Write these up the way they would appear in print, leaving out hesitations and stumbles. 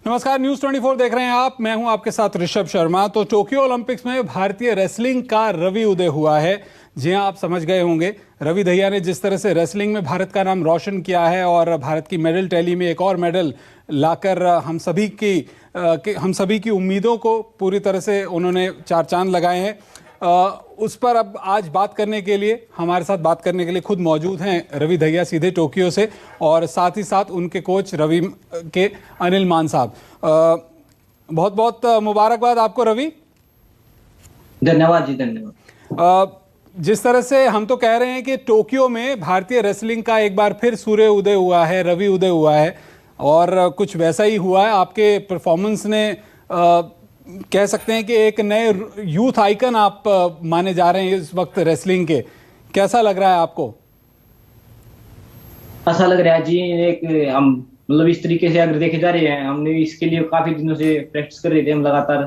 नमस्कार, न्यूज 24 देख रहे हैं आप। मैं हूं आपके साथ ऋषभ शर्मा। तो टोक्यो ओलंपिक्स में भारतीय रेसलिंग का रवि उदय हुआ है। जी हां, आप समझ गए होंगे रवि दहिया ने जिस तरह से रेसलिंग में भारत का नाम रोशन किया है और भारत की मेडल टैली में एक और मेडल लाकर हम सभी की उम्मीदों को पूरी तरह से उन्होंने चार चांद लगाए हैं। उस पर अब आज बात करने के लिए, हमारे साथ बात करने के लिए खुद मौजूद हैं रवि दहिया सीधे टोक्यो से, और साथ ही साथ उनके कोच रवि के अनिल मान साहब। बहुत बहुत मुबारकबाद आपको रवि। धन्यवाद जी, धन्यवाद। जिस तरह से हम तो कह रहे हैं कि टोक्यो में भारतीय रेसलिंग का एक बार फिर सूर्य उदय हुआ है, रवि उदय हुआ है, और कुछ वैसा ही हुआ है। आपके परफॉर्मेंस ने कह सकते हैं कि एक नए यूथ आइकन आप माने जा रहे हैं इस वक्त रेसलिंग के। कैसा लग रहा है आपको? ऐसा लग रहा है जी, एक हम मतलब इस तरीके से अगर देखे जा रहे हैं, हमने इसके लिए काफी दिनों से प्रैक्टिस कर रहे थे हम लगातार,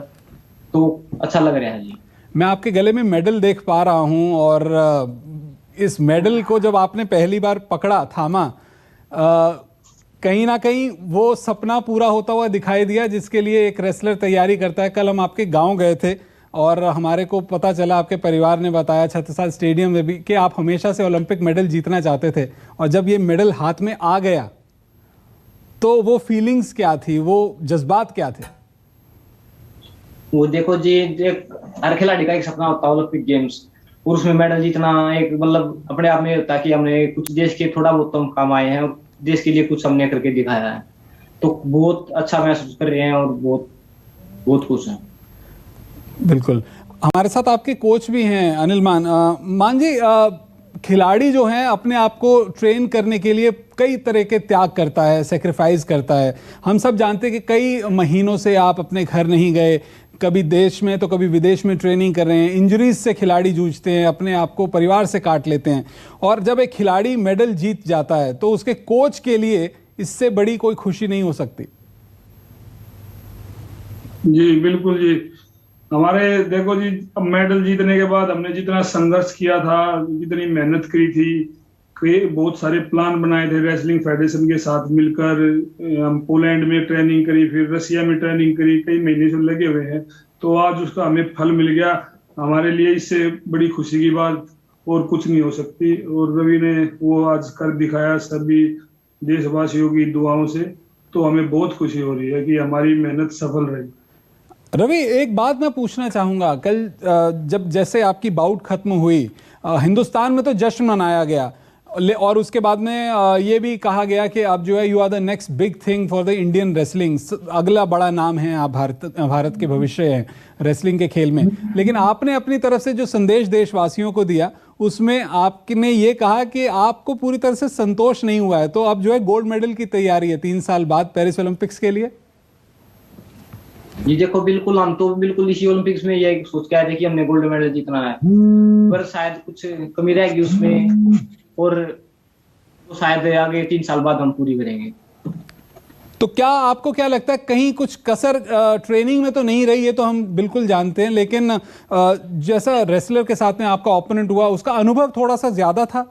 तो अच्छा लग रहा है जी। मैं आपके गले में मेडल देख पा रहा हूं, और इस मेडल को जब आपने पहली बार पकड़ा, थामा, कहीं ना कहीं वो सपना पूरा होता हुआ दिखाई दिया जिसके लिए एक रेसलर तैयारी करता है। कल हम आपके गांव गए थे और हमारे को पता चला, आपके परिवार ने बताया छत्रसाल स्टेडियम में भी, कि आप हमेशा से ओलंपिक मेडल जीतना चाहते थे, और जब ये मेडल हाथ में आ गया तो वो फीलिंग्स क्या थी, वो जज्बात क्या थे? वो देखो जी, हर खिलाड़ी का एक सपना होता है ओलंपिक गेम्स, और उसमें मेडल जीतना एक मतलब अपने आप में होता है कि हमने कुछ देश के थोड़ा बहुत तो काम आए हैं, देश के लिए कुछ हमने करके दिखाया है, तो बहुत अच्छा महसूस कर रहे हैं और बहुत बहुत खुश हैं। बिल्कुल। हमारे साथ आपके कोच भी हैं अनिल मान जी। खिलाड़ी जो हैं अपने आप को ट्रेन करने के लिए कई तरह के त्याग करता है, सेक्रीफाइस करता है। हम सब जानते हैं कि कई महीनों से आप अपने घर नहीं गए, कभी देश में तो कभी विदेश में ट्रेनिंग कर रहे हैं। इंजरीज से खिलाड़ी जूझते हैं, अपने आप को परिवार से काट लेते हैं, और जब एक खिलाड़ी मेडल जीत जाता है तो उसके कोच के लिए इससे बड़ी कोई खुशी नहीं हो सकती। जी बिल्कुल जी। हमारे देखो जी, अब मेडल जीतने के बाद हमने जितना संघर्ष किया था, जितनी मेहनत करी थी, बहुत सारे प्लान बनाए थे रेसलिंग फेडरेशन के साथ मिलकर। हम पोलैंड में ट्रेनिंग करी, फिर रसिया में ट्रेनिंग करी, कई महीने से लगे हुए हैं, तो आज उसका हमें फल मिल गया। हमारे लिए इससे बड़ी खुशी की बात और कुछ नहीं हो सकती, और रवि ने वो आज कर दिखाया सभी देशवासियों की दुआओं से, तो हमें बहुत खुशी हो रही है कि हमारी मेहनत सफल रही। रवि, एक बात मैं पूछना चाहूंगा, कल जब जैसे आपकी बाउट खत्म हुई, हिंदुस्तान में तो जश्न मनाया गया, और उसके बाद में ये भी कहा गया कि अब जो है you are the next big thing for the Indian wrestling, अगला बड़ा नाम है आप, भारत के भविष्य है रेसलिंग के खेल में। लेकिन आपने अपनी तरफ से जो संदेश देशवासियों को दिया, उसमें आपने ये कहा कि आपको पूरी तरह से संतोष नहीं हुआ है, तो अब जो है गोल्ड मेडल की तैयारी है 3 साल बाद पेरिस ओलंपिक्स के लिए। जी देखो, बिल्कुल हम तो बिल्कुल इसी ओलंपिक्स में ये सोच के आए थे कि हमने गोल्ड मेडल जीतना है, पर शायद कुछ कमी रहेगी उसमें, और तो शायद आगे 3 साल बाद हम पूरी करेंगे। तो क्या आपको क्या लगता है, कहीं कुछ कसर ट्रेनिंग में तो नहीं रही है, तो हम बिल्कुल जानते हैं, लेकिन जैसा रेसलर के साथ में आपका ओपोनेंट हुआ, उसका अनुभव थोड़ा सा ज्यादा था?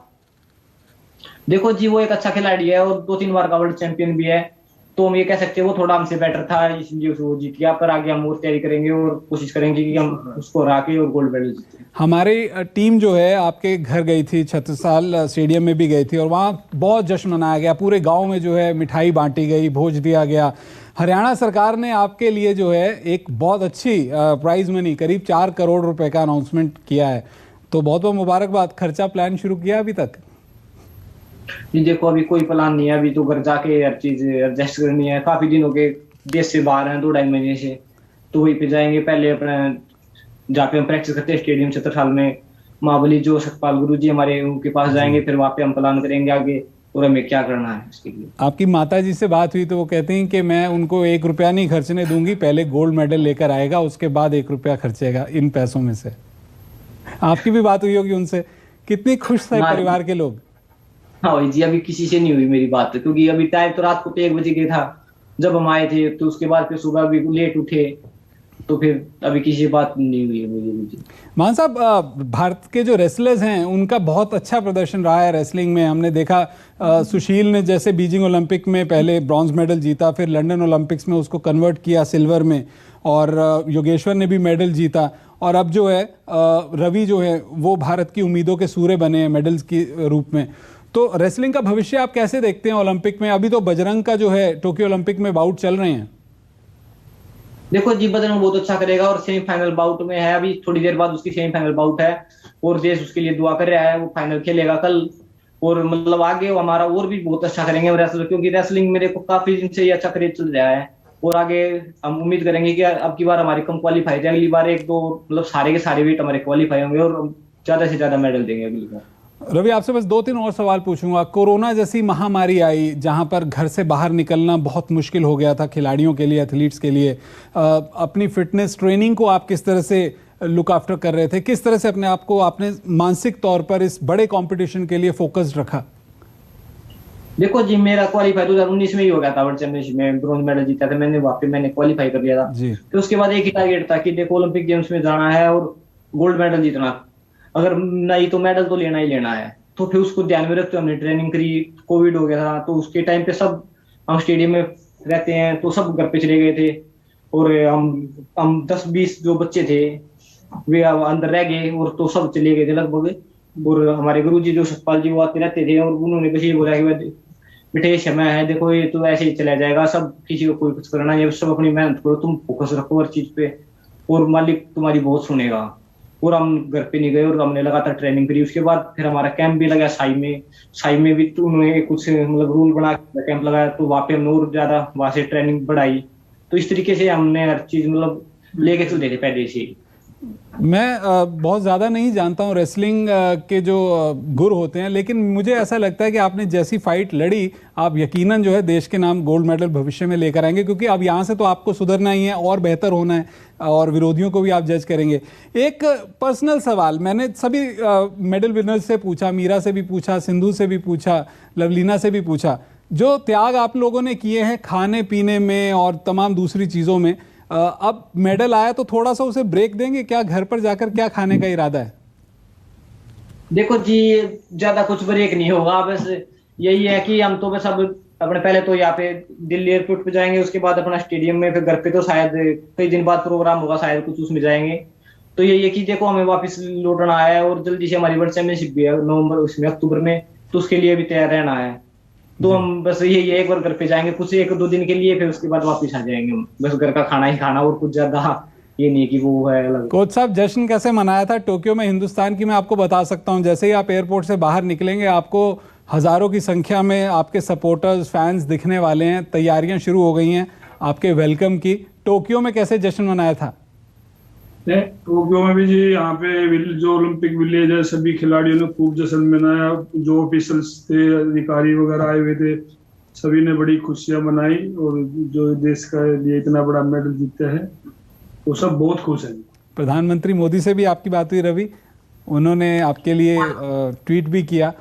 देखो जी, वो एक अच्छा खिलाड़ी है और 2-3 बार का वर्ल्ड चैंपियन भी है, तो हम ये कह सकते हैं वो थोड़ा हमसे बेटर था, इसलिए वो जीत गया। पर आगे हम और तैयारी करेंगे और कोशिश करेंगे कि हम उसको हरा के और गोल्ड मेडल जीतें। हमारी टीम जो है आपके घर गई थी, छत्रसाल स्टेडियम में भी गई थी, और वहाँ बहुत जश्न मनाया गया। पूरे गांव में जो है मिठाई बांटी गई, भोज दिया गया। हरियाणा सरकार ने आपके लिए जो है एक बहुत अच्छी प्राइज मनी, करीब 4 करोड़ रुपए का अनाउंसमेंट किया है, तो बहुत बहुत मुबारकबाद। खर्चा प्लान शुरू किया अभी तक? जी देखो, अभी कोई प्लान नहीं है, अभी तो घर जाके हर चीज एडजस्ट करनी है। काफी दिन हो गए देश से बाहर हैं, 2-2.5 महीने से, तो वहीं पे जाएंगे। पहले अपना जहाँ पे हम प्रैक्टिस करते हैं स्टेडियम छत्रसाल में, महाबली जो सतपाल गुरु जी हमारे, उनके पास जाएंगे, फिर वहाँ पे हम प्लान करेंगे आगे और हमें क्या करना है इसके लिए। आपकी माता जी से बात हुई तो वो कहती हैं कि मैं उनको 1 रुपया नहीं खर्चने दूंगी, पहले गोल्ड मेडल लेकर आएगा, उसके बाद 1 रुपया खर्चेगा इन पैसों में से। आपकी भी बात हुई होगी उनसे? कितनी खुश थे परिवार के लोग? हाँ भाई जी, अभी किसी से नहीं हुई मेरी बात, क्योंकि अभी टाइम तो रात को तो 1 बजे गया था जब हम आए थे, तो उसके बाद फिर सुबह भी लेट उठे, तो फिर अभी किसी बात नहीं हुई है मुझे। मान साहब, भारत के जो रेसलर्स हैं उनका बहुत अच्छा प्रदर्शन रहा है रेसलिंग में। हमने देखा सुशील ने जैसे बीजिंग ओलंपिक में पहले ब्रॉन्ज मेडल जीता, फिर लंदन ओलंपिक्स में उसको कन्वर्ट किया सिल्वर में, और योगेश्वर ने भी मेडल जीता, और अब जो है रवि जो है वो भारत की उम्मीदों के सूर्य बने हैं मेडल्स के रूप में। तो रेसलिंग का भविष्य आप कैसे देखते हैं ओलंपिक में? अभी तो बजरंग का जो है टोक्यो ओलंपिक में बाउट चल रहे हैं। देखो जी, बजरंग बहुत अच्छा करेगा और सेमीफाइनल बाउट में है, अभी थोड़ी देर बाद उसकी सेमीफाइनल बाउट है और देश उसके लिए दुआ कर रहा है, वो फाइनल खेलेगा कल। और मतलब आगे वो हमारा और भी बहुत अच्छा करेंगे रेसलर, क्योंकि रेसलिंग मेरे को काफी दिन से ये अच्छा क्रेज चल रहा है और आगे हम उम्मीद करेंगे कि अब की बार हमारी कम क्वालिफाई जाए, अगली बार 1-2 मतलब सारे के सारे वेट हमारे क्वालिफाई होंगे और ज्यादा से ज्यादा मेडल देंगे अगली बार। रवि, आपसे बस 2-3 और सवाल पूछूंगा। कोरोना जैसी महामारी आई जहां पर घर से बाहर निकलना बहुत मुश्किल हो गया था खिलाड़ियों के लिए, एथलीट्स के लिए। अपनी फिटनेस ट्रेनिंग को आप किस तरह से लुक आफ्टर कर रहे थे? किस तरह से अपने आप को आपने मानसिक तौर पर इस बड़े कंपटीशन के लिए फोकस्ड रखा? देखो जी, मेरा क्वालिफाई 2019 में ही हो गया था, वर्ल्ड चैंपियनशिप में ब्रॉन्ज मेडल जीता था मैंने, वहाँ पे मैंने क्वालिफाई कर लिया था जी। तो उसके बाद एक ही टारगेट था कि देखो ओलंपिक गेम्स में जाना है और गोल्ड मेडल जीतना, अगर नहीं तो मेडल तो लेना ही लेना है। तो फिर उसको ध्यान में रखते हमने ट्रेनिंग करी। कोविड हो गया था तो उसके टाइम पे सब हम स्टेडियम में रहते हैं तो सब घर पे चले गए थे और हम 10-20 जो बच्चे थे वे अंदर रह गए और तो सब चले गए थे लगभग। और हमारे गुरुजी जो सतपाल जी वो आते रहते थे और उन्होंने बस ये बोला कि बेटे समय है, देखो ये तो ऐसे ही चला जाएगा, सब किसी को कोई कुछ करना है, सब अपनी मेहनत करो, तुम फोकस रखो हर चीज पे और मालिक तुम्हारी बहुत सुनेगा। और हम घर पे नहीं गए और हमने लगातार ट्रेनिंग करी। उसके बाद फिर हमारा कैंप भी लगा साई में भी, तो उन्होंने कुछ मतलब रूल बना कैंप लगाया तो वहाँ पे हमने और ज्यादा वहां से ट्रेनिंग बढ़ाई। तो इस तरीके से हमने हर चीज मतलब लेके चलते थे पहले से। मैं बहुत ज़्यादा नहीं जानता हूँ रेसलिंग के जो गुर होते हैं, लेकिन मुझे ऐसा लगता है कि आपने जैसी फाइट लड़ी, आप यकीनन जो है देश के नाम गोल्ड मेडल भविष्य में लेकर आएंगे, क्योंकि अब यहाँ से तो आपको सुधरना ही है और बेहतर होना है और विरोधियों को भी आप जज करेंगे। एक पर्सनल सवाल मैंने सभी मेडल विनर्स से पूछा, मीरा से भी पूछा, सिंधु से भी पूछा, लवलीना से भी पूछा, जो त्याग आप लोगों ने किए हैं खाने पीने में और तमाम दूसरी चीज़ों में, अब मेडल आया तो थोड़ा सा उसे ब्रेक देंगे क्या? घर पर जाकर क्या खाने का इरादा है? देखो जी, ज्यादा कुछ ब्रेक नहीं होगा, बस यही है कि हम तो बस अब अपने पहले तो यहाँ पे दिल्ली एयरपोर्ट पे जाएंगे, उसके बाद अपना स्टेडियम में, फिर घर पे तो शायद कई दिन बाद प्रोग्राम होगा, शायद कुछ उसमें जाएंगे। तो यही है कि देखो हमें वापस लौटना है और जल्दी से हमारी वर्ल्ड चैंपियनशिप भी है नवंबर उसमें अक्टूबर में, तो उसके लिए भी तैयार रहना है। तो हम बस यही एक बार घर पे जाएंगे कुछ 1-2 दिन के लिए, फिर उसके बाद वापस आ जाएंगे हम। बस घर का खाना ही खाना और कुछ ज्यादा ये नहीं कि वो है अलग। कोच साहब, जश्न कैसे मनाया था टोक्यो में हिंदुस्तान की? मैं आपको बता सकता हूं, जैसे ही आप एयरपोर्ट से बाहर निकलेंगे आपको हजारों की संख्या में आपके सपोर्टर्स, फैंस दिखने वाले हैं। तैयारियां शुरू हो गई हैं आपके वेलकम की। टोक्यो में कैसे जश्न मनाया था? टोक्यो में भी जी, यहाँ पे जो ओलंपिक विलेज है सभी खिलाड़ियों ने खूब जश्न मनाया। जो ऑफिसर्स थे, अधिकारी वगैरह आए हुए थे, सभी ने बड़ी खुशियां मनाई और जो देश का लिए इतना बड़ा मेडल जीते हैं वो सब बहुत खुश हैं। प्रधानमंत्री मोदी से भी आपकी बात हुई रवि? उन्होंने आपके लिए ट्वीट भी किया।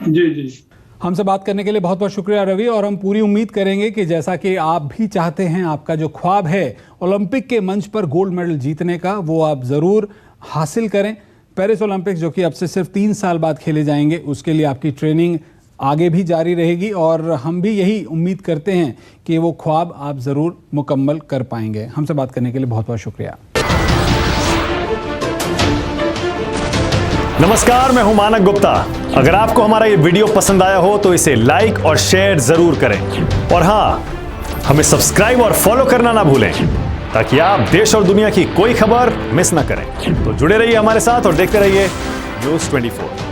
जी जी, हमसे बात करने के लिए बहुत बहुत शुक्रिया रवि, और हम पूरी उम्मीद करेंगे कि जैसा कि आप भी चाहते हैं, आपका जो ख्वाब है ओलंपिक के मंच पर गोल्ड मेडल जीतने का, वो आप ज़रूर हासिल करें। पेरिस ओलंपिक्स जो कि अब से सिर्फ 3 साल बाद खेले जाएंगे, उसके लिए आपकी ट्रेनिंग आगे भी जारी रहेगी और हम भी यही उम्मीद करते हैं कि वो ख्वाब आप ज़रूर मुकम्मल कर पाएंगे। हमसे बात करने के लिए बहुत बहुत शुक्रिया। नमस्कार, मैं हूं मानक गुप्ता। अगर आपको हमारा ये वीडियो पसंद आया हो तो इसे लाइक और शेयर जरूर करें, और हाँ, हमें सब्सक्राइब और फॉलो करना ना भूलें ताकि आप देश और दुनिया की कोई खबर मिस ना करें। तो जुड़े रहिए हमारे साथ और देखते रहिए न्यूज़ 24।